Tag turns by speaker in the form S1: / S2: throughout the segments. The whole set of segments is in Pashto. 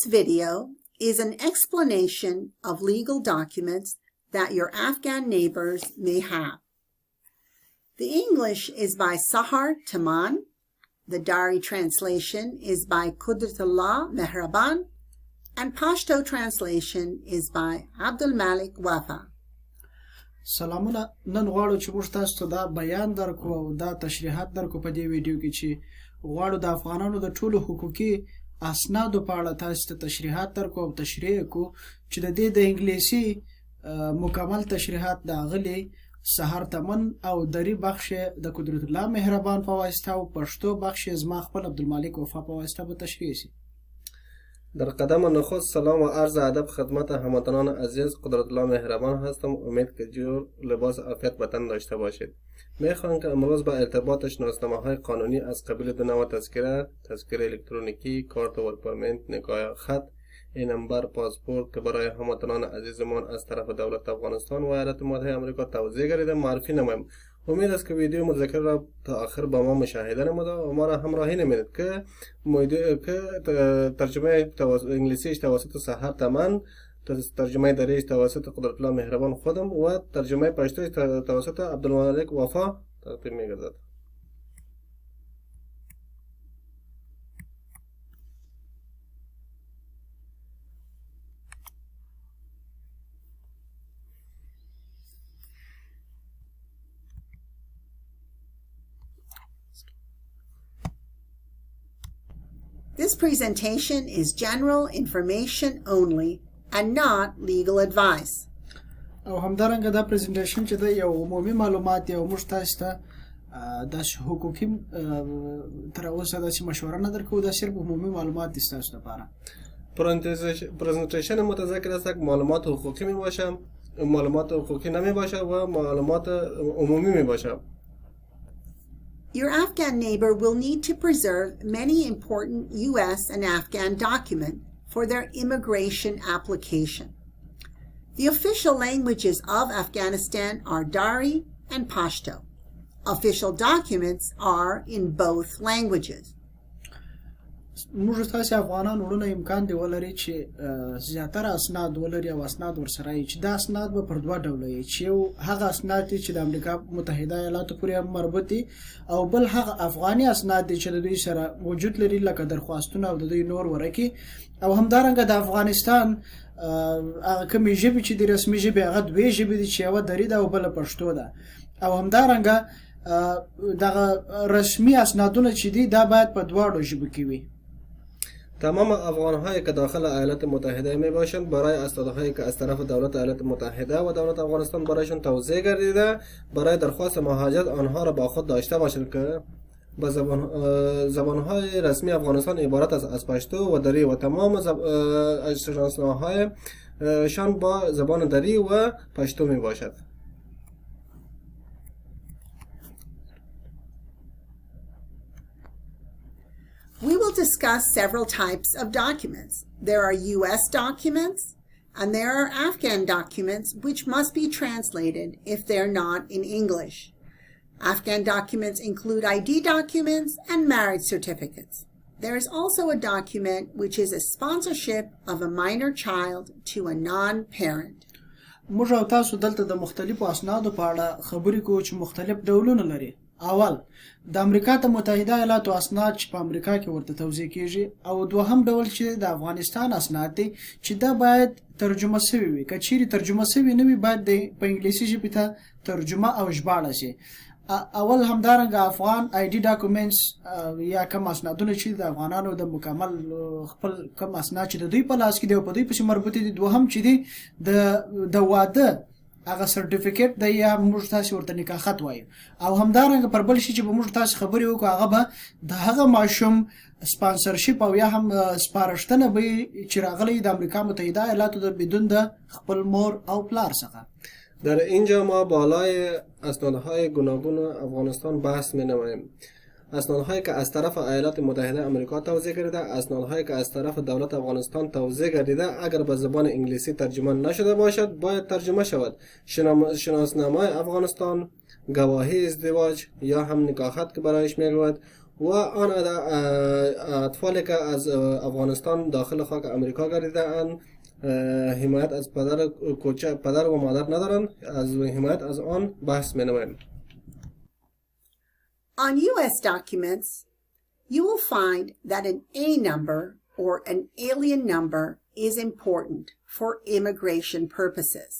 S1: video is an explanation of legal documents that your Afghan neighbors may have. The English is by Sahar Taman. The Dari translation is by Qudratullah Mehraban. And Pashto translation is by Abdul Malik Wafa.
S2: سلامونه. نن غواړو چې موږ تاسو ته دا بیان درکو او دا تشریحات درکو په دې ویډیو کې چې غواړو د افغانانو د ټولو حقوقي اسنادو په اړه تاسو ته تشریحات درکو او تشریح کو چې د دې د انګلیسي مکمل تشریحات د اغلي سحر تمن او دری بخش د قدرت الله مهربان په واسطه او پښتو بخش زما خپل عبدالمالک وفا په واسطه به تشریح شي.
S3: در قدم نخست سلام و عرض ادب خدمت هموطنان عزیز. قدرت الله مهربان هستم. امید که جور لباس عافیت به تن داشته باشید. میخوام که امروز با ارتباط شناسنامه‌های قانونی از قبیل 2 نوع تذکره الکترونیکی، کارت ورک پرمنت، نگاه خط، این نمبر پاسپورت که برای هموطنان عزیزمان از طرف دولت افغانستان و ایالات متحده آمریکا توزیع گردیده معرفی نمایم. امید است که ویدیو مذکر را تا آخر با ما مشاهده نموده و ما را همراهی نمید که ترجمه انگلیسیش توسط سحر تمن، ترجمه دریش توسط قدرت الله مهربان خودم و ترجمه پشتوش توسط عبدالمالک وفا تقدیم می‌گردد.
S1: This presentation is general information only and not legal advice.
S2: او همدارنګه دا پریزنټیشن چې د یو عمومي معلومات یو موږ تاسو ته د حقوقي تر اوسه د مشوره نه درکو، دا صرف عمومي معلومات دي تاسو لپاره.
S3: پرزنتیشن متذکر است که معلومات حقوقی می باشه، معلومات حقوقی نمی باشه و معلومات عمومی می باشه.
S1: Your Afghan neighbor will need to preserve many important US and Afghan documents for their immigration application. The official languages of Afghanistan are Dari and Pashto. Official documents are in both languages.
S2: موږ تاسو افغانان ورونه امکان دی ولري چې زیاتره اسناد ولري او اسناد ورسره وي چې دا اسناد به پر دوه ډوله وي، چې یو هغه اسناد چې د امریکا متحده ایالاتو پورې مربوط دي او بل هغه افغاني اسناد چې د دوی سره وجود لري لکه درخواستونه او د دوی نور ورکي. او همدارنګه د افغانستان هغه کومې ژبې چې د رسمي ژبې هغه دوه ژبې دي چې یوه دری ده او بله پښتو ده. او همدارنګه دغه رسمي اسنادونه چې دي دا باید په دواړو ژبو کې وي.
S3: تمام افغان‌هایی که داخل ایالات متحده می باشند برای اسنادهایی که از طرف دولت ایالات متحده و دولت افغانستان برایشان توزیع گردیده برای درخواست مهاجرت آنها را با خود داشته باشند که با زبان‌های رسمی افغانستان عبارت از پشتو و دری و تمام شناسنامه‌های شان با زبان دری و پشتو می باشد.
S1: We will discuss several types of documents. There are US documents and there are Afghan documents which must be translated if they're not in English. Afghan documents include ID documents and marriage certificates. There is also a document which is a sponsorship of a minor child to a non-parent.
S2: موږ او تاسو دلته د مختلفو اسنادو په اړه خبرې کوو چې مختلف ډولونه لري. اول د امریکا ته متحده ایالاتو اسناد چې په امریکا کې ورته توزیع کیږي، او دوهم ډول چې د افغانستان اسناد دي چې دا باید ترجمه شوی وي. که چیرې ترجمه شوی نه وي باید په انګلیسي ژبې ته ترجمه او ژباړه شي. اول همدارنګه افغان آی ډي ډاکومنټس یا کوم اسنادونه چې د افغانانو د مکمل خپل کوم اسناد چې د دوی په لاس کې دی او په دوی پسې مربوط دي. دوهم چې دی د واده هغه سرټیفیکیټ د یا موږ تاسو ورته نکاح خط وایو. او همدارنګه پر بل شي چې به موږ تاسو خبرې وکړو هغه به د هغه ماشوم سپانسرشیپ او یا هم سپارښتنه به چې راغلی د امریکا متحده ایالاتو د بدون د خپل مور او پلار څخه.
S3: در اینجا ما بالای اسنادهای گوناگون افغانستان بحث می نماییم. اسنادهایی که از طرف ایالات متحده آمریکا توزیع گردیده، اسنادهایی که از طرف دولت افغانستان توزیع گردیده اگر به زبان انگلیسی ترجمه نشده باشد باید ترجمه شود. شناسنامه افغانستان، گواهی ازدواج یا هم نکاح خط که برایش میگوید، و آن اطفالی که از افغانستان داخل خاک امریکا گردیده‌اند حمایت از پدر و مادر ندارند، از حمایت از آن بحث می‌نماییم.
S1: On U.S. documents, you will find that an A number or an alien number is important for immigration purposes.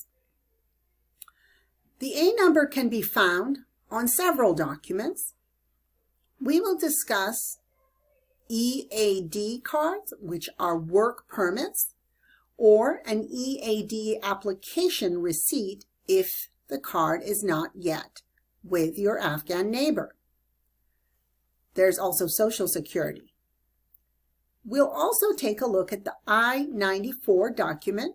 S1: The A number can be found on several documents. We will discuss EAD cards, which are work permits, or an EAD application receipt if the card is not yet with your Afghan neighbor. There's also Social Security. We'll also take a look at the I-94 document,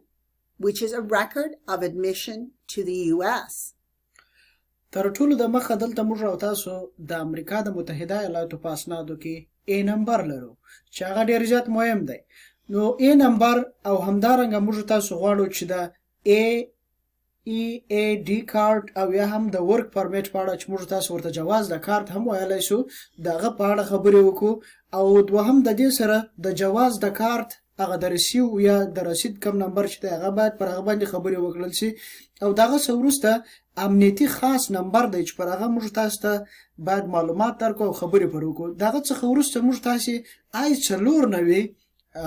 S1: which is a record of admission to the U.S.
S2: تر ټولو د مخه دلته موږ او تاسو د امریکا د متحده ایالاتو په اسنادو کې A نمبر لرو چې هغه ډېر زیات مهم دی. نو A نمبر او همدارنګه موږ تاسو غواړو چې د EAD کارت او یا هم د ورک پرمیټ په اړه چې موږ تاسو ورته جواز د کارت هم ویلی شو دغه په اړه خبرې وکړو، او دوهم د دې سره د جواز د کارت هغه د رسیو یا د رسید کم نمبر چې دی هغه باید پر هغه باندې خبرې وکړل شي، او دغه څه وروسته امنیتي خاص نمبر دی چې پر هغه موږ تاسو ته باید معلومات درکړو او خبرې پر وکړو. دغه څخه وروسته موږ تاسې I-94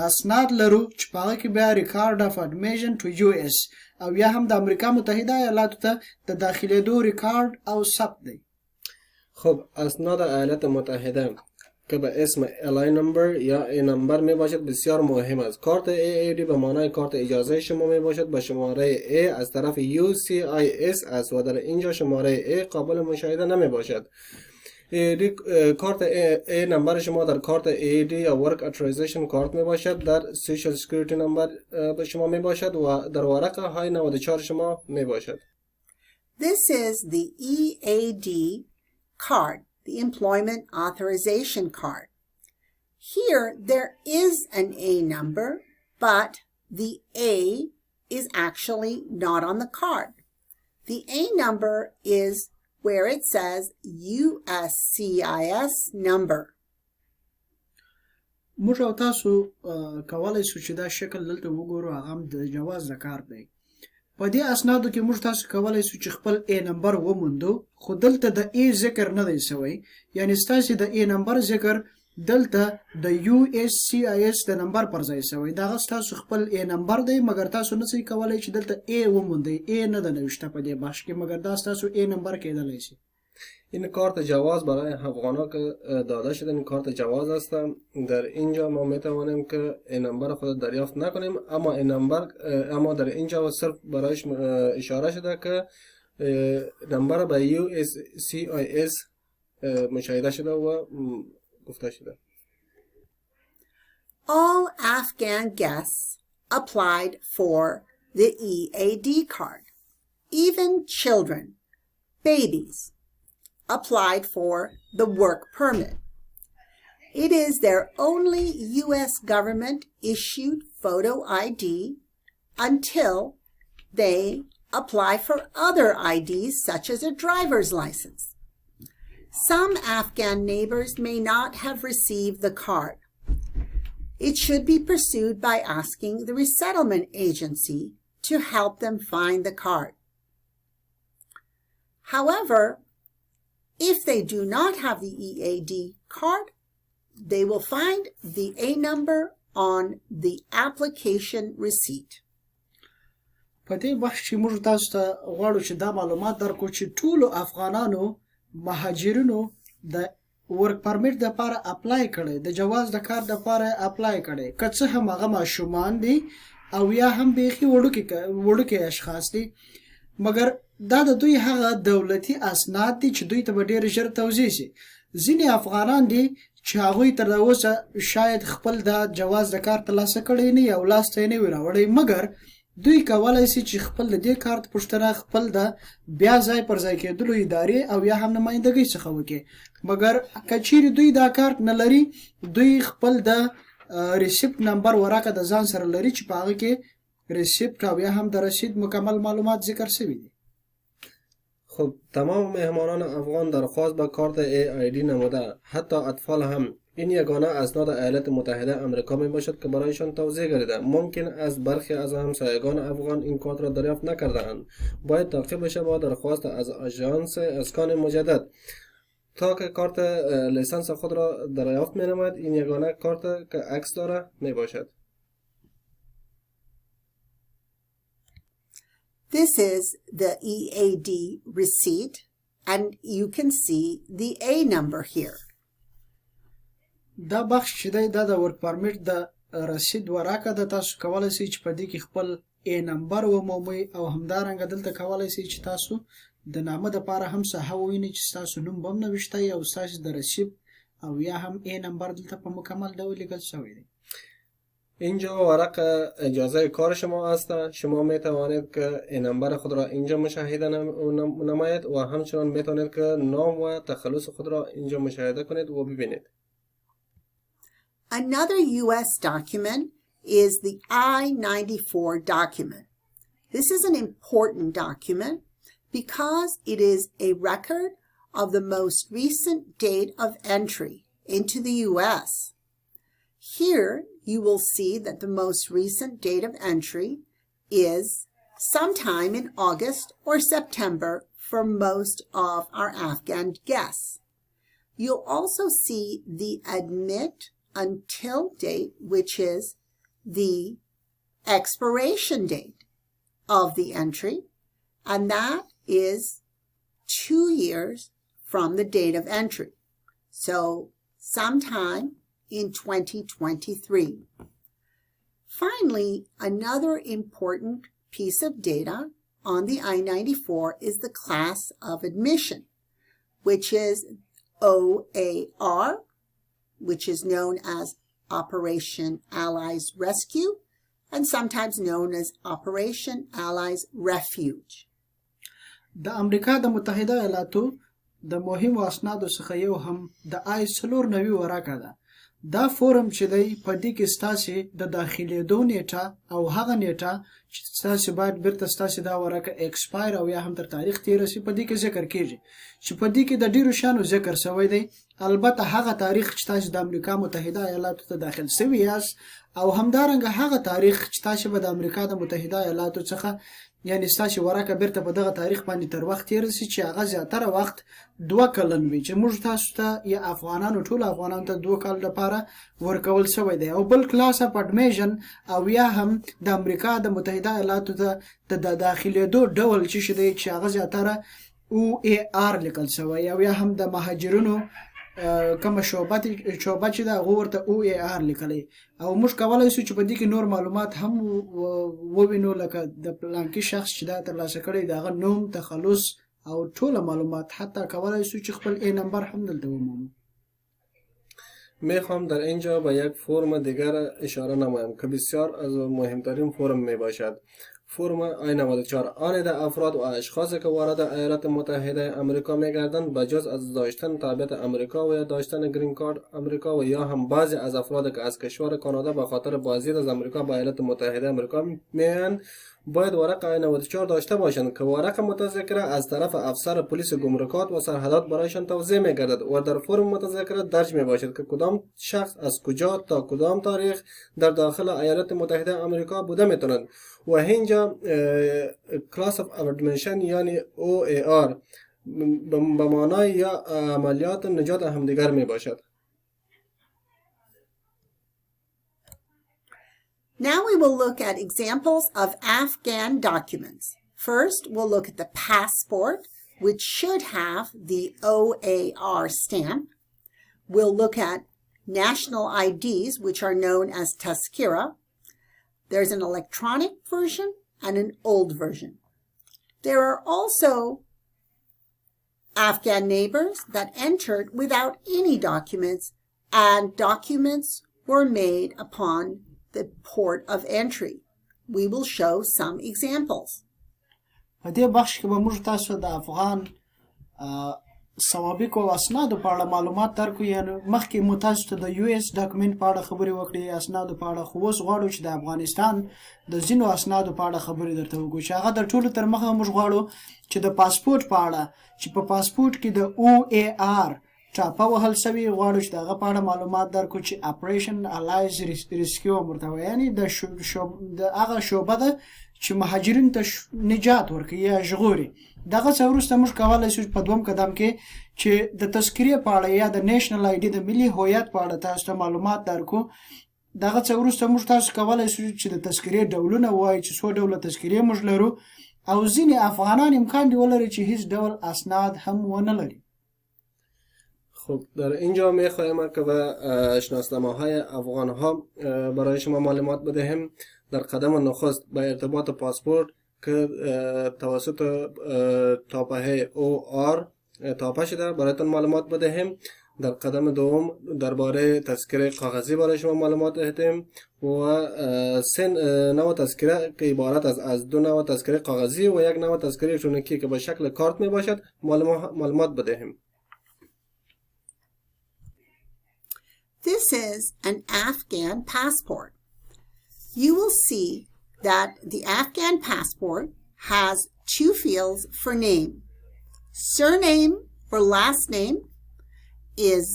S2: اسناد لرو چې په هغه کې بیا ریکارډ اف اډمیشن ټو US او یا هم د امریکا متحده ایالاتو ته د داخلېدو ریکارډ او ثبت دی.
S3: خب اسناد ایالات متحده که به اسم LI نمبر یا A نمبر می باشد بسیار مهم است. کارت AAD به معنای کارت اجازه شما می باشد به شماره A از طرف USCIS است و در اینجا شماره A قابل مشاهده نمی باشد. کارت A نمبر شما در کارت AAD یا Work Authorization کارت می باشد، در Social Security نمبر به شما می باشد و در ورقه های 94 شما می باشد.
S1: This is the EAD card, the Employment Authorization card. Here there is an A number, but the A is actually not on the card. The A number is where it says USCIS number.
S2: موږ او تاسو کولای شو چې دا شکل دلته وګورو، هغه هم د جواز د کار دی. په دې اسنادو کې موږ تاسو کولای شو چې خپل A نمبر وموندو، خو دلته د A ذکر نه دی شوی، یعنی ستاسو د A نمبر ذکر دلته د USCIS د نمبر پر ځای شوی. دا ستاسو خپل A نمبر دی، مګر تاسو نه شئ کولای چې دلته A وموندئ. A نه ده نوشته په دې بخش کې، مګر دا ستاسو A نمبر کېدلی شي.
S3: این کارت جواز برای افغانا که داده شده این کارت جواز است. در اینجا ما میتوانیم که این نمبر خود دریافت نکنیم، اما در اینجا صرف برایش اشاره شده که نمبر به USCIS مشاهده شده و گفته شده.
S1: All Afghan guests applied for the EAD card. Even children, babies, applied for the work permit. It is their only U.S. government issued photo ID until they apply for other IDs such as a driver's license. Some Afghan neighbors may not have received the card. It should be pursued by asking the resettlement agency to help them find the card. However, if they do not have the EAD card, they will find the A number on the application receipt.
S2: په دې بخش کې موږ تاسو ته غواړو چې دا معلومات درکړو چې ټولو افغانانو مهاجرینو د ورک پرمیټ دپاره اپلای کړی، د جواز د کار دپاره اپلای کړی، که څه هم هغه ماشومان دي او یا هم بیخي وړوکي اشخاص دي، مګر دا د دوی هغه دولتي اسناد دي چې دوی ته به ډېر ژر توضیح شي. ځینې افغانان دي چې هغوی تر اوسه شاید خپل د جواز د کار ترلاسه کړی نه او لاسته یې نه وي راوړی، مګر دوی کولی شي چې خپل د دې کارت پوښتنه خپل د بیا ځای پر ځای کېدلو ادارې او یا هم نمایندګۍ څخه وکړي. مګر که چیرې دوی دا کارت نه لري، دوی خپل د ریسیپټ نمبر ورقه د ځان سره لري چې په هغه کې ریسیپټ او یا هم د رسید مکمل معلومات ذکر شوي دي.
S3: خب تمام مهمانان افغان درخواست به کارت AID نموده، حتی اطفال هم. این یگانه اسناد ایالات متحده آمریکا می باشد که برایشان توضیح گردیده. ممکن است برخی از همسایگان افغان این کارت را دریافت نکرده اند. باید تعقیب بشه با درخواست از آژانس اسکان مجدد تا که کارت لیسانس خود را دریافت می نماید. این یگانه کارت که عکس داره می باشد.
S1: This is the EAD receipt, and you can see the A number here.
S2: دا بخش چې دی دا د ورک پرمیټ د رسید ورکه ده. تاسو کولی شئ چې په دې کې خپل A نمبر ومومئ او همدارنګه دلته کولی شئ چې تاسو د نامه دپاره هم ساحه ووینئ چې ستاسو نوم به هم نوشته او ستاسو د رسید او یا هم A نمبر دلته په مکمل ډول لیکل شوی دی.
S3: اینجا ورق اجازه کار شما است. شما می توانید که این نمبر خود را اینجا مشاهده نمایید و همچنان می توانید که نام و تخلص خود را اینجا مشاهده کنید و ببینید.
S1: Another U.S. document is the I-94 document. This is an important document because it is a record of the most recent date of entry into the U.S. Here, you will see that the most recent date of entry is sometime in August or September for most of our Afghan guests. You'll also see the admit until date, which is the expiration date of the entry, and that is 2 years from the date of entry. So sometime in 2023. Finally, another important piece of data on the I-94 is the class of admission, which is OAR, which is known as Operation Allies Rescue, and sometimes known as Operation Allies Refuge.
S2: د امریکا د متحده ایالاتو د مهمو اسنادو څخه یو هم د I-94 ورکه ده. دا فورم چې دی په دې کې ستاسې د داخلېدو نیټه او هغه نیټه چې ستاسې باید بیرته ستاسې دا ورکه اکسپایر او یا هم تر تاریخ تېره شي په دې کې ذکر کېږي چې په دې کې د ډېرو شیانو ذکر شوی دی. البته هغه تاریخ چې تاسې د امریکا متحده ایالاتو ته داخل شوي یاست او همدارنګه هغه تاریخ چې تاسې به د امریکا د متحده ایالاتو څخه یعنی ستاسې ورکه بیرته په دغه تاریخ باندې تر وخت تېر شي چې هغه زیاتره وخت 2 کلن وي چې موږ تاسو ته یا افغانانو ټولو افغانانو ته 2 کال لپاره ورکول شوی دی. او بل کلاس اف اډمیشن او یا هم د امریکا د متحده ایالاتو ته د داخلېدو ډول چې شي دی چې هغه زیاتره OAR لیکل شوی او یا هم د مهاجرینو کومه شعبه چې ده هغه ورته OAR لیکلی او موږ کولی شو چې په دې کې نور معلومات هم ووینو لکه د پلانکي شخص چې دا ترلاسه کړی د هغه نوم، تخلص او ټوله معلومات. حتی کولی شو چې خپل A نمبر هم دلته ومومو.
S3: میخوام در اینجا به یک فرم دیگر اشاره نمایم که بسیار از مهمترین فرم می باشد. فرم I-94 آن ده افراد و اشخاصی که وارد ایالات متحده آمریکا می‌گردند بجز از داشتن تابعیت آمریکا و یا داشتن گرین کارت آمریکا و یا هم بعضی از افراد که از کشور کانادا به خاطر بازدید از آمریکا به ایالات متحده آمریکا میآیند باید ورق I-94 داشته باشند که ورق متذکره از طرف افسر پلیس گمرکات و سرحدات برایشان توضیح می‌گردد و در فرم متذکره درج میباشد که کدام شخص از کجا تا کدام تاریخ در داخل ایالات متحده آمریکا بوده میتونند و اینجا کلاس اف ادمیشن یعنی OAR به معنای یا عملیات نجات همدیگر میباشد.
S1: Now we will look at examples of Afghan documents. First, we'll look at the passport, which should have the OAR stamp. We'll look at national IDs, which are known as Tazkira. There's an electronic version and an old version. There are also Afghan neighbors that entered without any documents, and documents were made upon the port of entry. We will show some examples.
S2: په دې بخش کې به موږ تاسو د افغان سوابق او اسنادو په اړه معلومات درکو. یعنی مخکې مو تاسو ته د US ډاکومنټ په اړه خبرې وکړې، اسنادو په اړه، خو اوس غواړو چې د افغانستان د ځینو اسنادو په اړه خبرې درته وکړو چې هغه د ټولو تر مخه موږ غواړو چې د پاسپورت په اړه چې په پاسپورت کې د OAR ټاپه وهل سوي، غواړو چې د هغه په اړه معلومات درکو چې اپریشن الایز ریسکیو ورته وایي، یعنی د هغه شعبه ده چې مهاجرین ته نجات ورکوي یا ژغوري. دغه څه وروسته موږ کولی شو په دوم قدم کې چې د تذکرې په اړه یا د نیشنل آی ډي د ملي هویت په اړه تاسو ته معلومات درکو. دغه څه وروسته موږ تاسو کولی شو چې د تذکرې ډولونه ووایو چې څو ډوله تذکرې موږ لرو، او ځینې افغانان امکان دی ولري چې هیڅ ډول اسناد هم ونه لري.
S3: خب در اینجا میخواهیم که به شناسنامه‌های افغان‌ها برای شما معلومات بدهیم. در قدم نخست به ارتباط پاسپورت که توسط تاپه OR تاپه شده برایتان معلومات بدهیم. در قدم دوم درباره تذکره کاغذی برای شما معلومات دهیم و سه نوع تذکره که عبارت از دو نوع تذکره کاغذی و یک نوع تذکره الکترونیکی که به شکل کارت می باشد معلومات بدهیم.
S1: This is an Afghan passport. You will see that the Afghan passport has two fields for name. Surname or last name is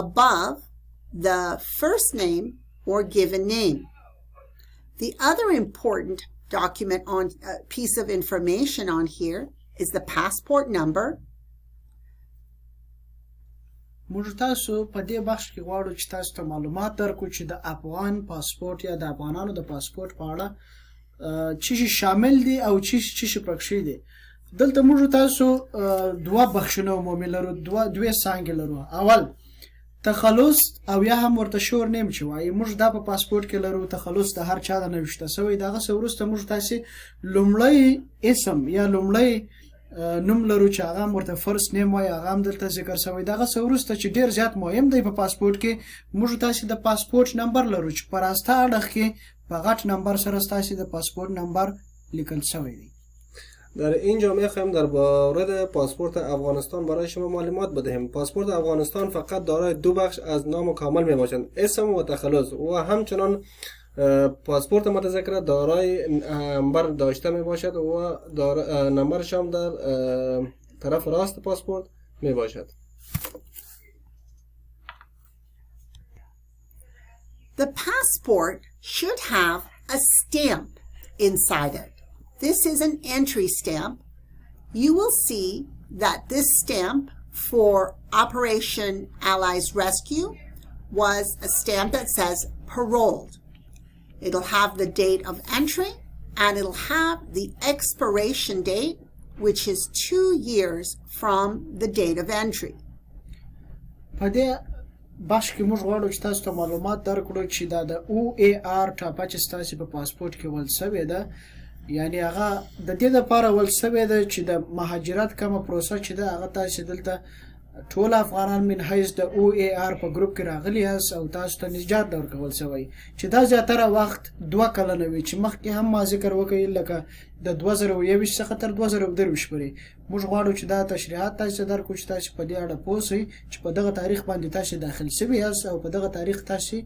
S1: above the first name or given name. The other important document on piece of information on here is the passport number.
S2: موږ تاسو په دې بخش کې غواړو چې تاسو ته معلومات درکو چې د افغان پاسپورت یا د افغانانو د پاسپورت په اړه څه شي شامل دي او څه شي پکښې دي. دلته موږ تاسو دوه بخشونه عمومي لرو، دوه څانګې لرو. اول تخلص او یا هم ورته شور نیم چې وایي، موږ دا په پاسپورت کې لرو. تخلص د هر چا د نوشته سوی. دغه څه وروسته موږ تاسې لومړی اسم یا لومړی نوم لرو چې هغه ورته فرست نیم وایي، هغه هم دلته ذکر شوی. دغه څه وروسته چې ډېر زیات مهم دی په پاسپورت کې، موږ تاسې د پاسپورت نمبر لرو چې په راسته اړخ کې په غټ نمبر سره تاسې د پاسپورت نمبر لیکل شوی دی.
S3: در اینجا میخوایم درباره پاسپورت افغانستان برای شما معلومات بدهیم. پاسپورت افغانستان فقط دارای دو بخش از نام کامل میباشند، اسم و تخلص، و همچنان پاسپورت متذکره دارای نمبر داشته میباشد و نمبرش هم در طرف راست پاسپورت میباشد.
S1: The passport should have a stamp inside it. This is an entry stamp. You will see that this stamp for Operation Allies Rescue was a stamp that says paroled. It'll have the date of entry and it'll have the expiration date, which is 2 years from the date of entry.
S2: په دې بخش کې موږ غواړو چې تاسو ته معلومات درکړو چې دا د OAR ټاپه چې ستاسو په پاسپورت کې ول شوې ده، یعنی هغه د دې لپاره ول شوې ده چې د مهاجرت کومه پروسه چې ده هغه تاسو دلته ټول افغانان من حیث د OAR په ګروپ کې راغلي یاست او تاسو ته نجات درکول شوی چې دا زیاتره وخت 2 کلونه وي چې مخکې هم ما ذکر وکړی لکه د 2021 څخه تر 2023 پورې. موږ غواړو چې دا تشریحات تاسو درکو چې تاسو په دې اړه پوه شئ چې په دغه تاریخ باندې تاسو داخل شوی یاست او په دغه تاریخ تاسو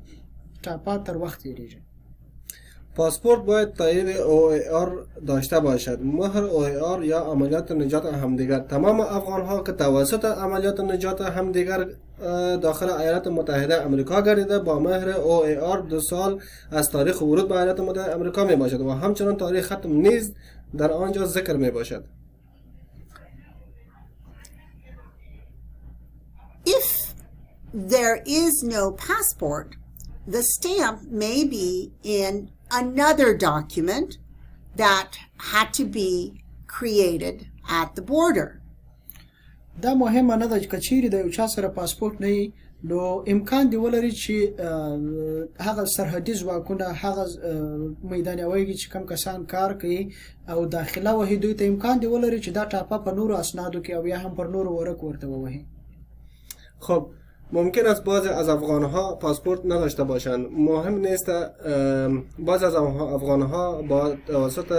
S2: ټاپه تر وخت تیریږي.
S3: پاسپورت باید تایید OAR داشته باشد. مهر OAR یا عملیات نجات همدیگر. تمام افغان ها که توسط عملیات نجات همدیگر داخل ایالات متحده امریکا گردیده با مهر OAR 2 سال از تاریخ ورود به ایالات متحده امریکا می باشد و همچنان تاریخ ختم نیز در آنجا ذکر می باشد.
S1: If there is no passport, the stamp may be in another document that had to be created at the border.
S2: دا مهمه نه ده چې کچېرې د یو چا سره پاسپورت نه وي نو امکان دی ولري چې هغه سرحدي ځواکونه هغه میدان هوایي چې کم کسان کار کوي او داخله وهي دوی ته امکان دی ولري چې دا ټاپه په نورو اسنادو کې او یا هم پر نورو ورق ورته ووهي.
S3: خب ممکن است بعضی از افغانها پاسپورت نداشته باشند. مهم نیست. بعضی از افغانها با توسط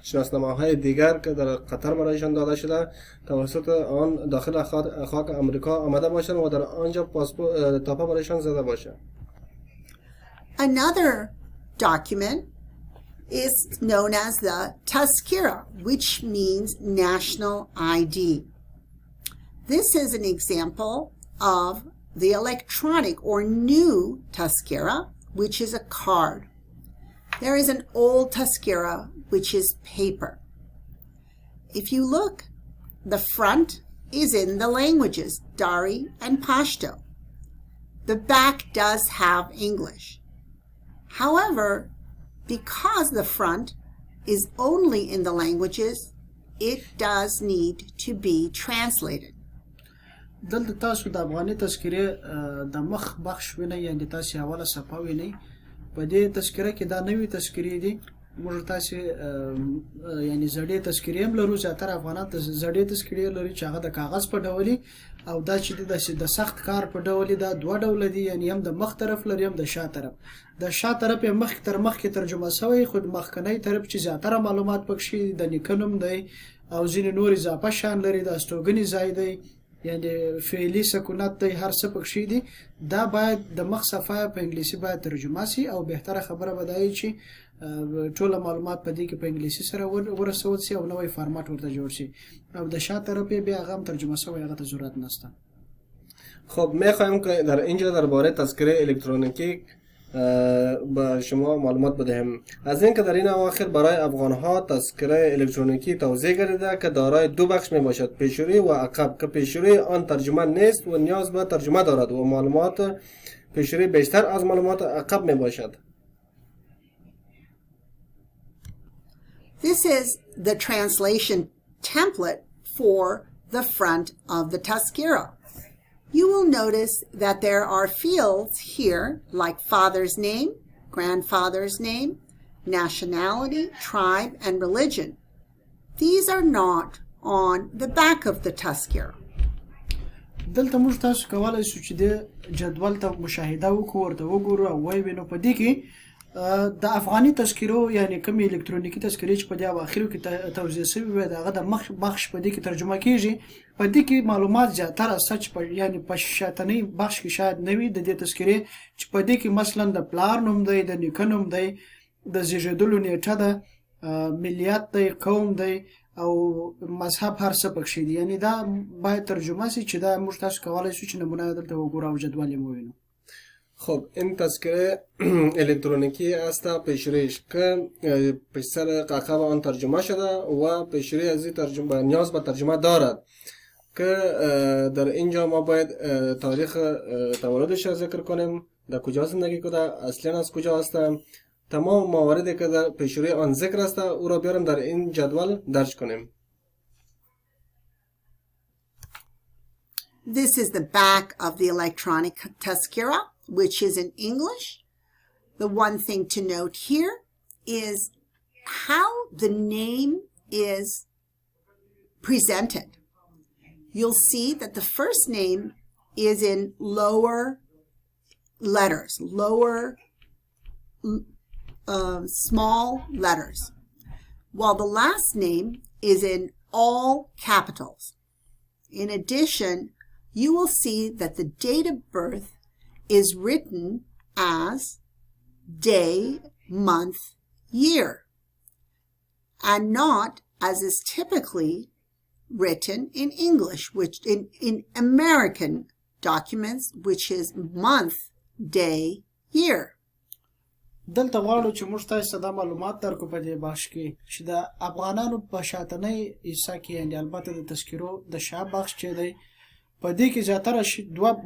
S3: شناسنامه‌های دیگر که در قطر برایشان داده شده توسط آن داخل خاک آمریکا آمده باشند و در آنجا پاسپورت تاپه برایشان زده باشد.
S1: Another document is known as the Tazkira, which means national ID. This is an example of the electronic or new Tazkira, which is a card. There is an old Tazkira, which is paper. If you look, the front is in the languages Dari and Pashto. The back does have English. However, because the front is only in the languages, it does need to be translated.
S2: دلته تاسو د افغاني تذکرې د مخ بخش وینئ، یعنې تاسې اوله صفحه وینئ. په دې تذکره کې دا نوې تذکرې دي. موږ تاسې یعنې زړې تذکرې هم لرو. زیاتره افغانان زړې تذکرې لري چې هغه د کاغذ په ډول وي او دا چې د سخت کار په ډول دا دوه ډوله دي، یعنې هم د مخ طرف لري هم د شا طرف. د شا طرف یې مخ تر مخکې ترجمه شوی، خو د مخکنی طرف چې زیاتره معلومات پکښې د نیکه نوم دی او ځینې نور اضافه شیان لري، د استوګنې ځای دی، یعنې فعلي سکونت دی، هر څه پکښې دي. دا باید د مخ صفحه په انګلیسي باید ترجمه شي او بهتره خبره به دا وي چې ټوله معلومات په دې کې په انګلیسي سره ورسول شي او نوی فارمات ورته جوړ شي او د شا طرف یې بیا هغه هم ترجمه شوی، هغه ته ضرورت نشته.
S3: خب میخوایم که در اینجا درباره تذکره الکترونیکی به شما معلومات بدهیم. از اینکه در این اواخر برای افغانها تذکره الکترونیکی توزیع گردیده که دارای دو بخش می باشد، پیشروی و عقب، که پیشروی آن ترجمه نیست و نیاز به ترجمه دارد و معلومات پیشروی بیشتر از معلومات عقب می باشد.
S1: This is the translation template for the front of the Tazkira. You will notice that there are fields here like father's name, grandfather's name, nationality, tribe, and religion. These are not on the back of the Tazkira.
S2: دلته موږ تاسو کولی شو چې د جدول ته مشاهده وکړو، ورته وګورو او ووینو. په دې کې د افغاني تذکرو یعنې کومې الکترونیکي تذکرې چې په دې اواخرو کې توزیع شوي وي د هغه د مخ بخش په دې کې ترجمه کېږي. په دې کې معلومات زیاتره سچ یعنې په شاتنۍ بخش کې شاید نه وي د دې تذکرې، چې په دې کې مثلا د پلار نوم دی، د نیکه نوم دی، د زیږېدلو نیټه ده، ملیت دی، قوم دی او مذهب، هر څه پکښې دي. یعنې دا باید ترجمه شي چې دا موږ تاسو کولی شو چې نمونه دلته وګورو او جدول یې ووینو.
S3: خب این تذکره الکترونیکی است پیشرویش که پیش سر عقب آن ترجمه شده و پیشروی از این ترجمه نیاز به ترجمه دارد که در اینجا ما باید تاریخ تولدش را ذکر کنیم، در کجا زندگی کرده، اصلا از کجا هستم، تمام مواردی که در پیشروی آن ذکر است او را بیارم در این جدول درج کنیم.
S1: This is the back of the electronic Tazkira, which is in English. The one thing to note here is how the name is presented. You'll see that the first name is in lower letters, small letters, while the last name is in all capitals. In addition, you will see that the date of birth is written as day, month, year, and not as is typically written in English, which in American documents, which is month, day, year.
S2: دلته غواړو چې موږ تاسو ته دا معلومات درکو په دې بخش کې چې د افغانانو په شاتنۍ حصه کې، یعنې البته د تذکرو د شا بخش چې دی په دې کې زیاتره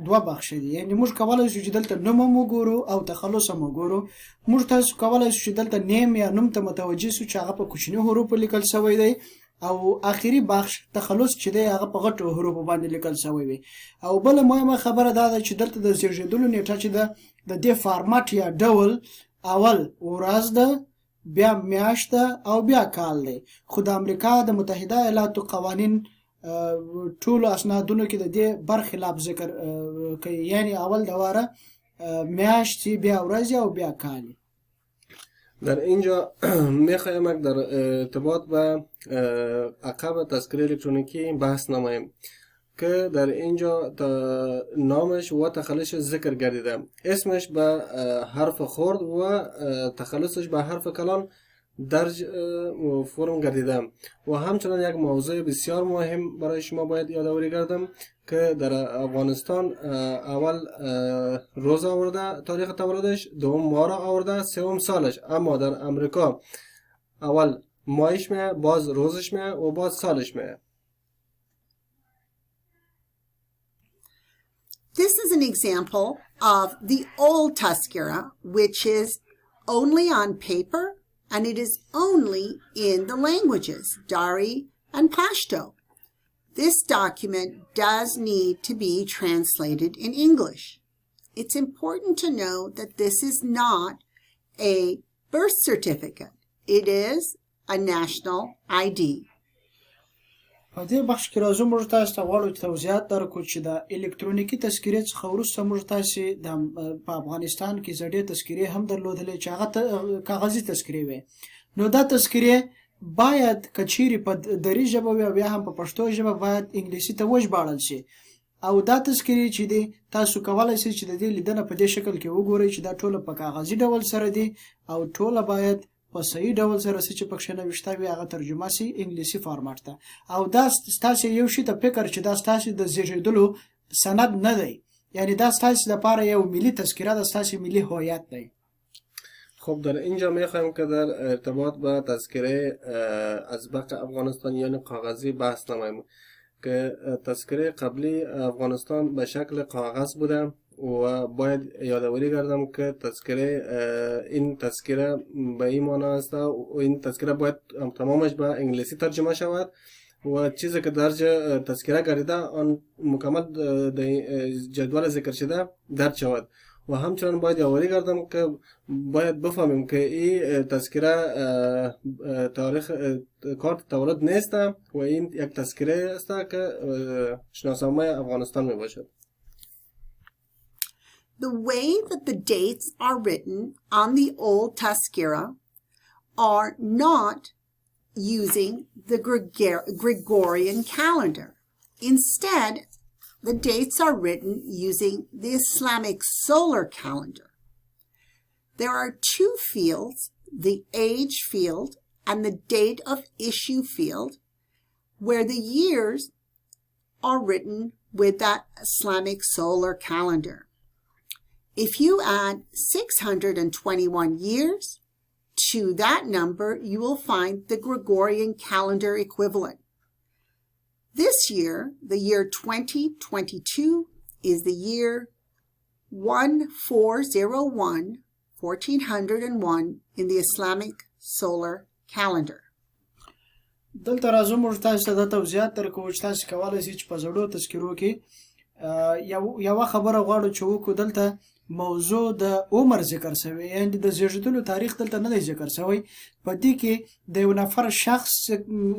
S2: دوه بخش دي. یعنې موږ کولی شو چې دلته نوم هم وګورو او تخلص هم وګورو. موږ تاسو کولی شو چې دلته نیم یا نوم ته متوجه شو چې هغه په کوچني حروفو لیکل شوی دی او آخري بخش تخلص چې دی هغه په غټو حروفو باندې لیکل شوی وي. او بله مهمه خبره دا ده چې دلته د زیږېدلو نیټه چې ده د دې فارمات یا ډول اول ورځ ده، بیا میاشت ده او بیا کال دی. خو د امریکا د متحده ایالاتو قوانین ټولو اسنادونو کې د دې برخلاف ذکر کوي، یعنی اول دواره میاشتې، بیا ورځې او بیا کالی.
S3: در اینجا میخوایم در ارتباط به عقب تذکره الکترونیکی بحث نماییم که در اینجا نامش و تخلصش ذکر گردیده. اسمش به حرف خرد و تخلصش به حرف کلان درج فرم گردیده و همچنان یک موضوع بسیار مهم برای شما باید یادآوری کردم که در افغانستان اول روز آورده تاریخ تولدش، دوم ماه را آورده، سوم سالش. اما در امریکا اول ماهش میه، باز روزش میه و باز سالش میه.
S1: This is an example of the old Tazkira, which is only on paper and it is only in the languages, Dari and Pashto. This document does need to be translated in English. It's important to know that this is not a birth certificate. It is a national ID.
S2: په دې بخش کې راځو موږ تاسو ته غواړو چې توضیحات درکړو چې د الکترونیکي تذکرې څخه وروسته موږ تاسو په افغانستان کې زړې تذکرې هم درلودلې چې هغه کاغذي تذکرې وي. نو دا تذکرې باید کچيري په دری ژبه او بیا هم په پښتو ژبه باید انګلیسي ته وژباړل شي. او دا تذکرې چې دي تاسو کولای شئ چې د دې لیدنه په دې شکل کې وګورئ چې دا ټوله په کاغذي ډول سره دي او ټوله باید په صحیح ډول سره چې پکښې نوشته وي هغه ترجمه سي انګلیسي فارمټ ته. او دا ستاسو یو شی ته فکر چې دا ستاسو د زیږیدلو سند نه دی، یعنی دا ستاسو لپاره یو ملي تذکره ده، ستاسو ملي هویت دی.
S3: خب در اینجا میخوایم که در ارتباط با تذکره ازبق افغانستان یعنی کاغذی بحث نماییم که تذکره قبلی افغانستان به شکل کاغذ بوده و باید یادآوری کردم که این تذکره به این معنی است و این تذکره باید تمامش به انگلیسی ترجمه شود و چیزی که در تذکره گردیده آن مکمل جدول ذکر شده درج شود. و همچنان باید یادآوری کردم که باید بفهمیم که این تذکره تاریخ کارت تولد نیست و این یک تذکره است که شناسنامه افغانستان می باشد.
S1: The way that the dates are written on the old Tazkira are not using the Gregorian calendar. Instead, the dates are written using the Islamic solar calendar. There are two fields, the age field and the date of issue field, where the years are written with that Islamic solar calendar. If you add 621 years to that number, you will find the Gregorian calendar equivalent. This year, the year 2022, is the year 1401, 1401 in the Islamic solar calendar.
S2: دلته راځو موږ تاسو ته د توضیحات درکوو چې تاسو کولای شئ چې په زړو تذکرو کې یو خبره غواړو چې وکړو. دلته موضوع د عمر ذکر شوی، یعنی د زیږیدلو تاریخ دلته نه دی ذکر شوی. په دې کې د یو نفر شخص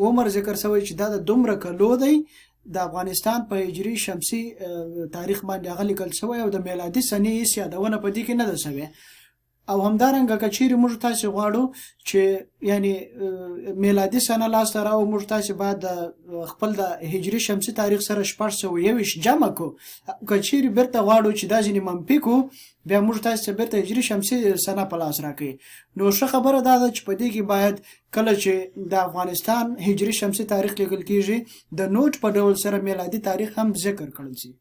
S2: عمر ذکر شوی چې دا د دومره کلو دی، د افغانستان په هجري شمسي تاریخ باندې هغه لیکل شوی او د میلادي سنې هیڅ یادونه په دې کې نه ده شوې. او همدارنګه که چیرې موږ تاسو غواړو چې یعنی میلادي سنه لاسته راوړو، موږ تاسو باید خپل د هجري شمسي تاریخ سره 1421 جمع کو. که چیرې بیرته غواړو چې دا ځینې منفي کو، بیا موږ تاسو بیرته هجري شمسي سنه په لاس راکړي. نو ښه خبره دا ده چې په دې کې باید کله چې د افغانستان هجري شمسي تاریخ لیکل کیږي د نوٹ په ډول سره میلادي تاریخ هم ذکر کړل شي.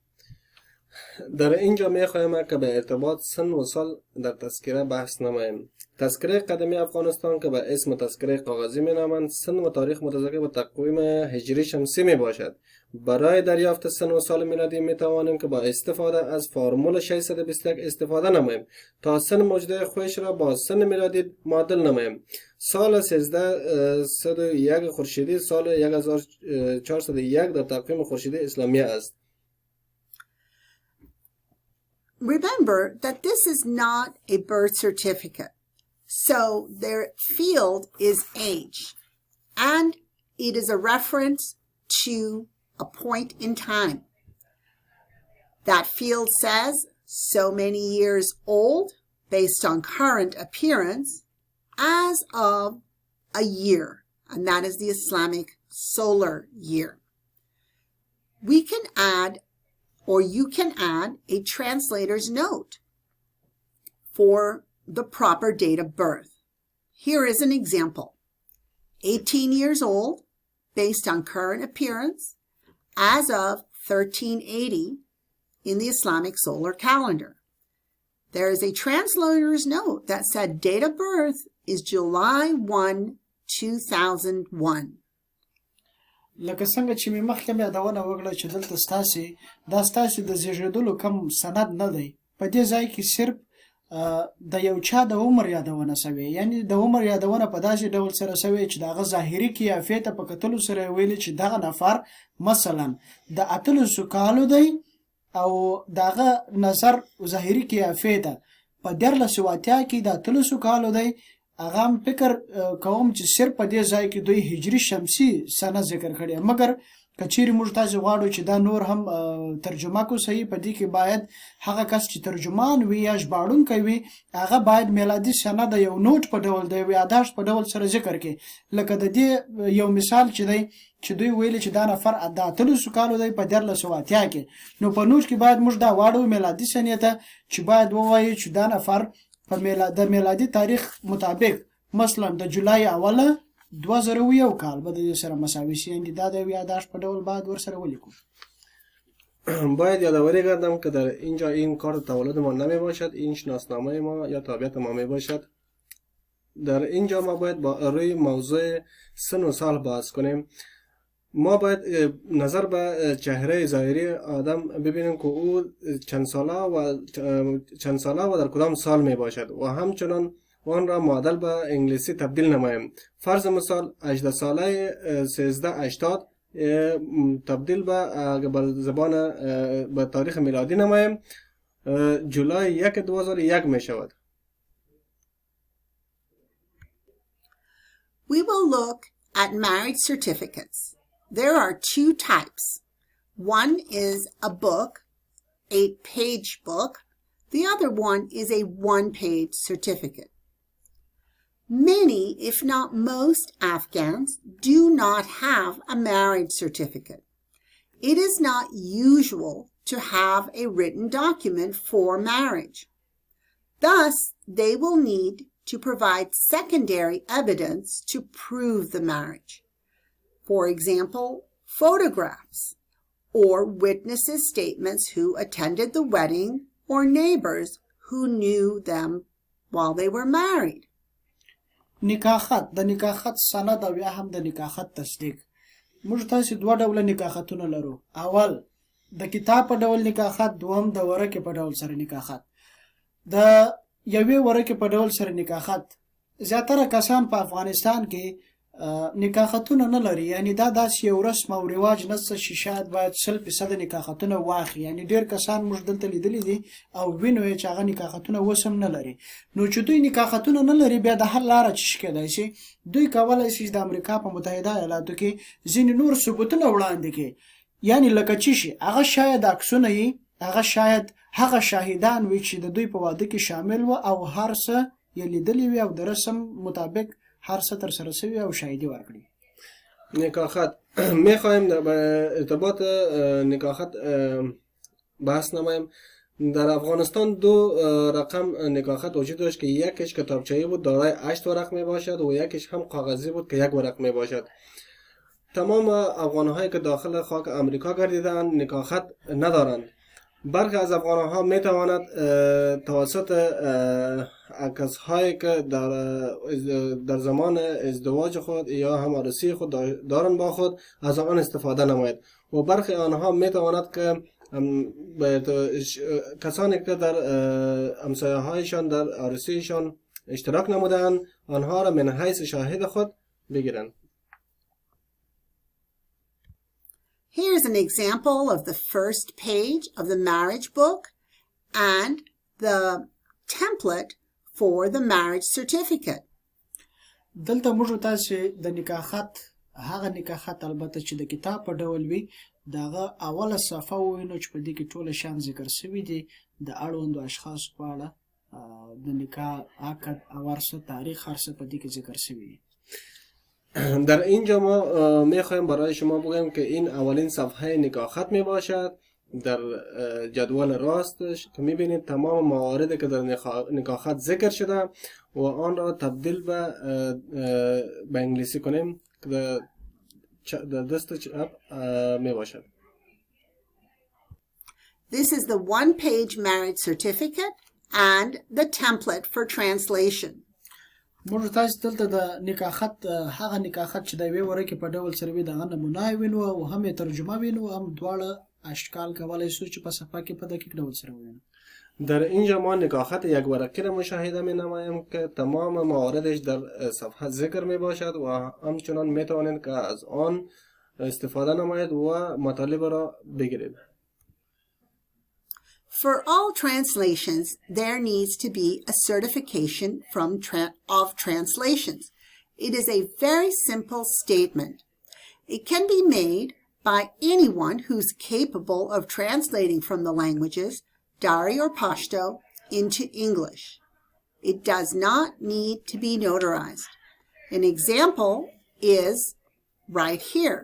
S3: در اینجا میخوایم که به ارتباط سن و سال در تذکره بحث نماییم. تذکره قدمی افغانستان که به اسم تذکره کاغذی می نامند، سن و تاریخ متضاد به تقویم هجری شمسی می باشد. برای دریافت سن و سال میلادی می توانیم که با استفاده از فرمول 621 استفاده نماییم تا سن موجوده خودش را با سن میلادی معادل نماییم. سال 1301 خورشیدی سال 1401 در تقویم خورشیدی اسلامی است.
S1: Remember that this is not a birth certificate, so their field is age, and it is a reference to a point in time. That field says so many years old based on current appearance as of a year, and that is the Islamic solar year. We can add, or you can add, a translator's note for the proper date of birth. Here is an example. 18 years old, based on current appearance, as of 1380 in the Islamic solar calendar. There is a translator's note that said date of birth is July 1, 2001.
S2: لکه څنګه چې مې مخکې مې یادونه وکړه چې دلته ستاسې د زیږېدلو کم سند نه دی. په دې ځای کې صرف د یو چا د عمر یادونه شوې، یعنی د عمر یادونه په داسې ډول سره شوې چې دغه ظاهري قیافې ته په کتلو سره ویلي چې دغه نفر مثلا د 18 کالو دی او دغه نظر ظاهري قیافې ته په 1480 کې د 18 کالو دی. هغه هم فکر کوم چې صرف په دې ځای کې دوی هجري شمسي سنه ذکر کړي، مګر کچېرې موږ تاسو غواړو چې دا نور هم ترجمه کو صحیح، په دې کې باید هغه کس چې ترجمان وي یا ژباړونکی وي هغه باید میلادي سنه د یو نوټ په ډول د یو یاداشت په ډول سره ذکر کړي. لکه د دې یو مثال چې دی چې دوی ویلي چې دا نفر د 18 کالو دی په 1480 کې، نو په نوټ کې باید موږ دا واړو میلادي سنې ته چې باید ووایو چې دا نفر په میلادي تاریخ مطابق مثلا د جولای اوله 2001 کال به د سره مساوي شي، یعنی دا د یاداشت په ډول باید ورسره ولیکو.
S3: باید یادآوری کردم که در اینجا این کار تولد ما نمی باشد، این شناسنامه ما یا تابعیت ما می باشد. در اینجا ما باید با روی موضوع سن و سال بحث کنیم. ما باید نظر به چهره ظاهری آدم ببینیم که او چند ساله و در کدام سال می باشد و همچنان آن را معادل به انگلیسی تبدیل نماییم. فرض مثال 18 ساله 1380 تبدیل به زبان به تاریخ میلادی نماییم، جولای 1 2001 می شود.
S1: We will look at marriage certificates. There are two types. One is a book, 8-page book. The other one is a 1-page certificate. Many, if not most, Afghans do not have a marriage certificate. It is not usual to have a written document for marriage. Thus, they will need to provide secondary evidence to prove the marriage. For example, photographs or witnesses' statements who attended the wedding or neighbors who knew them while they were married.
S2: نکاحت د نکاحت سند او یا هم د نکاحت تصدیق. موږ تاسو دوه ډول نکاحتونه لرو. اول د کتاب په ډول نکاحت، دوم د ورکه په ډول سره نکاحت. د یوې ورکه په ډول سره نکاحت زیاتره کسان په افغانستان کې نکاحتونه نه لري، یعنی دا داسې یو رسم او رواج نشته چې شاید باید 100% نکاحتونه واخلي. یعنی ډیر کسان موږ دلته لیدلي دي او وینو چې هغه نکاحتونه وسم نه لري. نو چې دوی نکاحتونه نه لري بیا د حل لاره چې کېدای شي دوی کولای شي د امریکا په متحده ایالاتو کې ځینې نور ثبوتونه وړاندې کړي، یعنی لکه چې شي هغه شاید عکسونه یې، هغه شاید هغه شاهدان وي چې د دوی په واده کې شامل و او هر څه یې لیدلي وي او د رسم مطابق هر څه تر سره شوی او شاهدی ورکړي.
S3: نکاحت میخوایم به ارتباط نکاحت بحث نماییم. در افغانستان دو رقم نکاحت وجود داشت که یکیش کتابچه‌ای بود دارای 8 ورق می باشد و یکیش هم کاغذی بود که 1 ورق می باشد. تمام افغان‌هایی که داخل خاک آمریکا گردیدند نکاحت ندارند. برخی از افغان‌ها می تواند توسط عکس‌هایی که در زمان ازدواج خود یا هم عروسی خود دارند با خود از آن استفاده نماید و برخی آنها می تواند که کسانی که در همسایه‌هایشان در عروسیشان اشتراک نمودند آنها را من حیث شاهد خود بگیرند.
S1: Here's an example of the first page of the marriage book and the template for the marriage certificate.
S2: دلته موږ تاسو د نکاحت هغه نکاحت البته چې د کتاب په ډول وي دغه اوله صفحه ووینو چې په دې کې ټول شیان ذکر شوي دي د اړوندو اشخاصو په اړه د نکاح عقد او عرصه تاریخ هر څه په دې کې ذکر شوي دي.
S3: در اینجا ما میخوایم برای شما بگویم که این اولین صفحه نکاح خط می باشد. در جدول راستش که میبینید تمام مواردی که در نکاح خط ذکر شده و آن را تبدیل به انگلیسی کنیم که در دست چپ می باشد.
S1: This is the one-page marriage certificate and the template for translation.
S2: موږ تاسو دلته د نکاح خط هغه نکاح خط چې د یوې ورقې په ډول سره وي دغه نمونه وینو او هم یې ترجمه وینو هم دواړه اشکال کولی شو چې په صفحه کې په دقیق ډول سره وینو.
S3: در اینجا ما نکاح خط یک ورقی را مشاهده می نماییم که تمام مواردش در صفحه ذکر می باشد و همچنان می توانید که از آن استفاده نمایید و مطالب را بگیرید.
S1: For all translations, there needs to be a certification of translations. It is a very simple statement. It can be made by anyone who's capable of translating from the languages, Dari or Pashto, into English. It does not need to be notarized. An example is right here.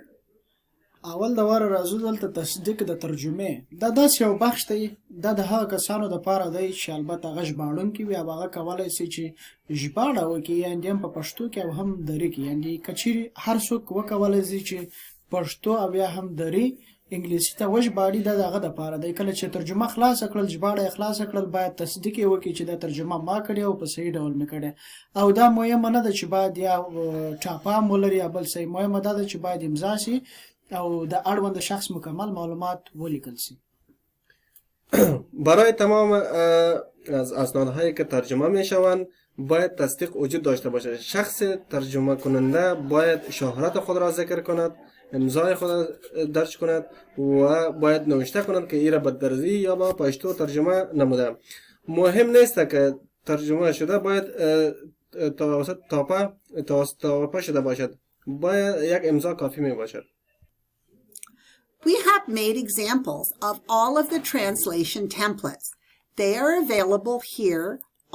S2: اول د واره راځو دلته تصدیق د ترجمې دا داسې یو بخش دی دا د هغه کسانو دپاره دی چې البته هغه ژباړونکي وي او هغه کولی شي چې ژباړه وکړي یعنې هم په پښتو کې او هم دري کې یعنې که چیرې هر څوک وکولی شي چې پښتو او یا هم دري انګلیسي ته وژباړي دا د هغه دپاره دی. کله چې ترجمه خلاصه کړل ژباړه یې خلاصه کړل باید تصدیق یې وکړي چې دا ترجمه ما کړې او په صحیح ډول مې کړې او دا مهمه نه ده چې باید یا ټاپه هم ولري یا بل څه مهمه دا ده چې باید امضا شي او د اړوند شخص مکمل معلومات ولیکل شي.
S3: برای تمام از اسنادهایی که ترجمه می شوند باید تصدیق وجود داشته باشد. شخص ترجمه کننده باید شهرت خود را ذکر کند، امضای خود را درج کند و باید نوشته کند که این را به درزی یا با پشتو ترجمه نموده. مهم نیست که ترجمه شده باید توسط تاپه شده باشد. باید یک امضا کافی می باشد.
S1: We have made examples of all of the translation templates. They are available here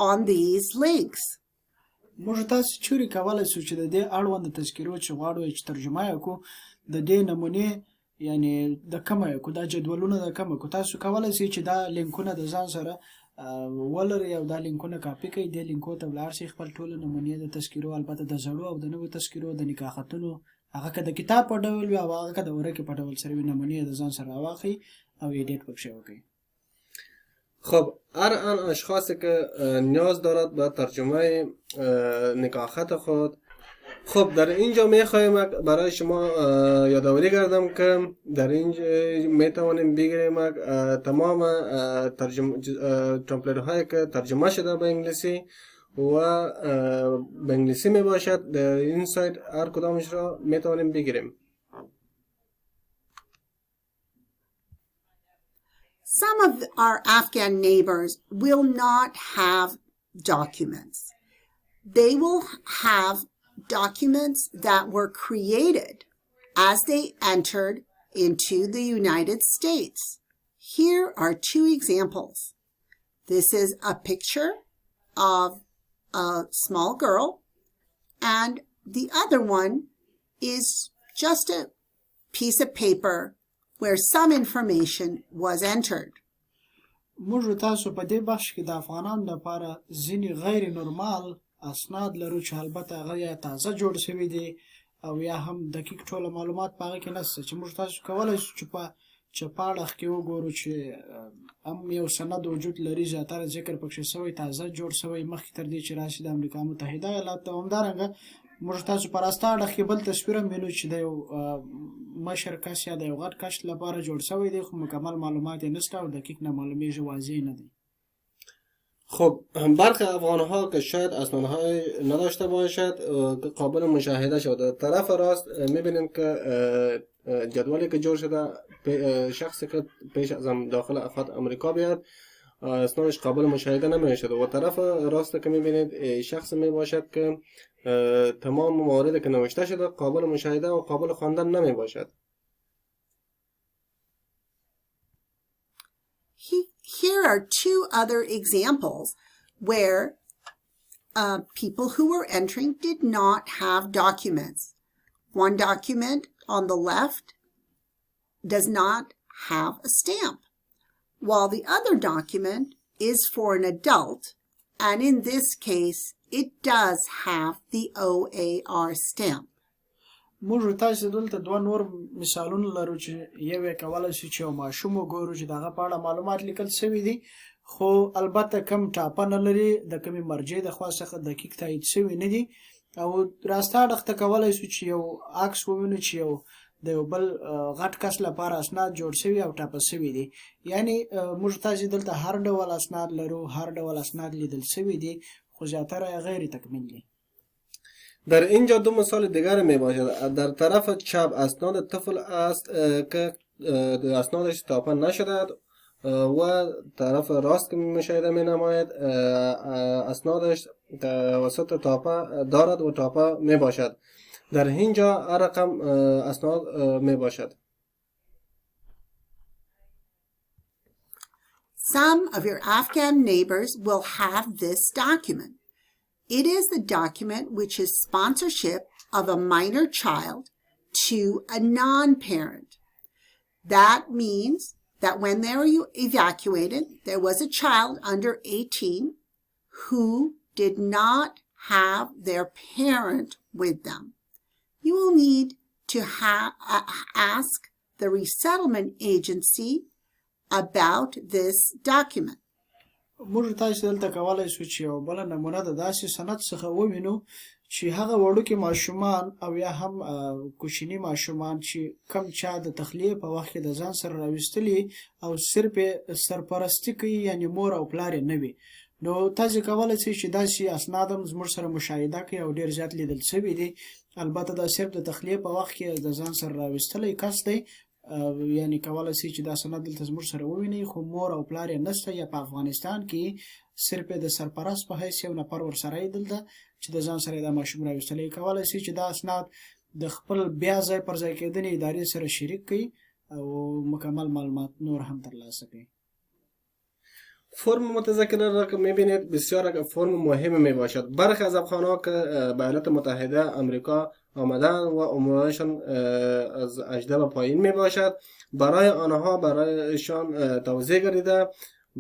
S1: on these links.
S2: موږ تاسو چوري کولای شو چې د دې اړوند تذکیرو چې غواړو چې ترجمه یې کو د دې نمونې یعنی د کومه کو دا جدولونه د کومه کو تاسو کولای شئ چې دا لینکونه د ځان سره ولري او دا لینکونه کاپی کړئ د لینکو ته ولاړ شئ خپل ټول نمونې د تذکیرو البته د زړو او د نوو تذکیرو د نکاح خطونو هغه که د کتاب په ډول وي او هغه که د ورقې په ډول سره وي نمونې د ځان سره راواخلئ او ایډیټ پکښې وکړئ.
S3: خب هر آن اشخاصی که نیاز دارد به ترجمه نکاح خط خود خب در اینجا میخوایم برای شما یادآوری کردم که در اینجا میتوانیم بگیریم تمام تمپلیت هایی که ترجمه شده به انگلیسی و به انگلیسی می باشد در این سایت هر کدامش را میتوانیم بگیریم.
S1: Some of our Afghan neighbors will not have documents. They will have documents that were created as they entered into the United States. Here are two examples. This is a picture of a small girl, and the other one is just a piece of paper where some information was entered.
S2: موږ تاسو په دې بخش کې د افغانانو لپاره ځینې غیر نورمال اسناد لرو چې البته هغه یا تازه جوړ شوي دي او یا هم دقیق ټوله معلومات په هغه کې نشته چې موږ تاسو کولی شو چې په چپاړخ کې وګورو چې هم یو سند وجود لري زیاتره ذکر پکښې شوی تازه جوړ شوی مخکې تر دې چې راشي د امریکا متحده ایالاتو ته همدارنګه موږ تاسو په راسته اړخ کې بل تصویر هم وینو چې د یو مشر کس یا د یو غټ کس لپاره جوړ شوی دی خو مکمل معلومات یې نشته او دقیق نه معلومیږي واضح نه دی.
S3: خب برخی افغان‌ها که شاید اسنادهای نداشته باشد قابل مشاهده شد. طرف راست می‌بینیم که جدولی که جور شده شخصی که پیش از داخل افغان امریکا بیاد اسنادش قابل مشاهده نمی‌شد و طرف راست که می‌بینید شخص میباشد که تمام مواردی که نوشته شده قابل مشاهده و قابل خواندن نمیباشد.
S1: here are two other examples where people who were entering did not have documents. One document on the left does not have a stamp, while the other document is for an adult, and in this case, it does have the OAR stamp.
S2: موږ تاسو دلته دوه نور مثالونه لرو چې یو یې کولای شي چې یو ماشوم وګورو چې دغه په اړه معلومات لیکل شوي دي، خو البته کم ټاپه نه لري، د کومې مرجع د خوا څخه دقیق تایید شوي نه دي، او راسته اړخ ته کولی شو چې یو عکس ووینو چې یو د یو بل غټ کس لپاره اسناد جوړ شوي او ټاپه شوي دي. یعنی موږ تاسو دلته هر ډول اسناد لرو، هر ډول اسناد لیدل شوي دي، خو زیاتره یې غیر تکمیل دي.
S3: در اینجا دو مثال دیگر می باشد. در طرف چپ اسناد طفل است که اسنادش تاپه نشده و طرف راست که مشاهده می نماید اسنادش توسط تاپه دارد و تاپه می باشد. در اینجا رقم اسناد می باشد.
S1: Some of your Afghan neighbors will have this document. It is the document which is sponsorship of a minor child to a non-parent. That means that when they were evacuated, there was a child under 18 who did not have their parent with them. You will need to ask the resettlement agency about this document.
S2: موږ تاسو دلته کولای شو چې یو بله نمونه د داسې سند څخه ووینو چې هغه وړوکي ماشومان او یا هم کوچني ماشومان چې کم چا د تخلیې په وخت کې د ځان سره راویستلي او صرف سرپرستي کوي، یعنی مور او پلار یې نه وي، نو تاسو کولای شئ چې داسې اسناد هم زموږ سره مشاهده کړئ او ډېر زیات لیدل شوي دي. البته دا صرف د تخلیې په وخت کې د ځان سره راویستلی کس دی، یعنی کولای شي چې دا سند دلته زموږ سره ووینئ، خو مور او پلار یې نشته، یا په افغانستان کې صرف د سرپرست په حیث یو نفر ورسره یې دلته چې د ځان سره یې دا ماشوم راویستلی. کولای شي چې دا اسناد د خپل بیا ځای پر ځای کېدنې ادارې سره شریک کړي او مکمل معلومات نور هم ترلاسه کړي.
S3: فرم متذکره را که میبینید بسیار فرم مهم میباشد. برخی از افغانها که به ایالات متحده آمریکا آمدن و عمرشان از 18 به پایین میباشد، برایشان توضیح گردیده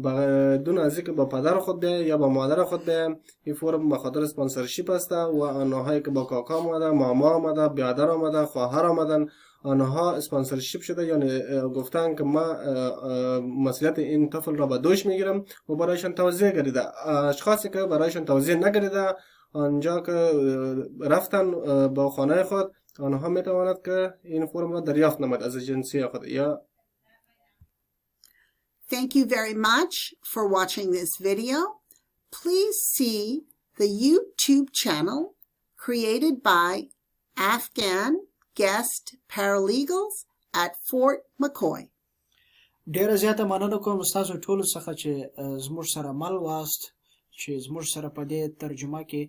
S3: بدون از اینکه با پدر خود بیاید یا با مادر خود بیاید. این فرم به خاطر اسپانسرشیپ است و آنهایی که با کاکا آمده، ماما آمده، برادر آمده، خواهر آمدن، آنها اسپانسرشیپ شده، یعنی گفتن که ما مسئولیت این طفل را به دوش میگیرم و برایشان توضیح گردیده. اشخاصی که برایشان توضیح نگردیده آنجا که رفتن با خانه خود، آنها میتواند که این فرم را دریافت نماید از ایجنسی خود. یا
S1: Thank you very much for watching this video. Please see the YouTube channel created by Afghan guest paralegals at Fort McCoy.
S2: ډیره زیاته مننه کوم ستاسو ټولو څخه چې زموږ سره مل واست، چې زموږ سره په دې ترجمه کې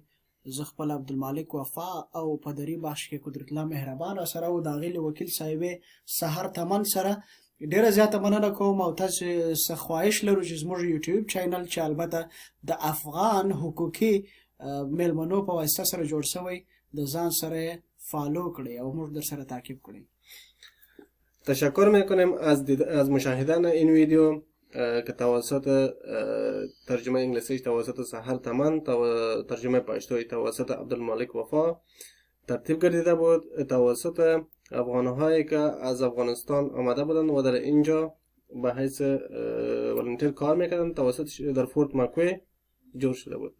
S2: زه خپل عبدالمالک وفا او په دری بخش کې قدرت الله مهربان سره او د هغې وکیل صاحبې سحر تمن سره ډیره زیاته مننه کوم. او تاسو څه خواهش لرو چې زموږ یوټیوب چینل چې البته د افغان حقوقي میلمنو په واسطه سره جوړ شوی د ځان سره فالو کړئ او موږ در سره تعقیب کړئ.
S3: تشکر میکنیم از مشاهدن این ویدیو که توسط ترجمه انگلیسیش توسط سحر تمن، ترجمه پشتوی توسط عبدالمالک وفا ترتیب گردیده بود، توسط افغانهایی که از افغانستان آمده بودند و در اینجا به حیث ولنتیر کار میکردند، توسط در فورت مکوی جور شده بود.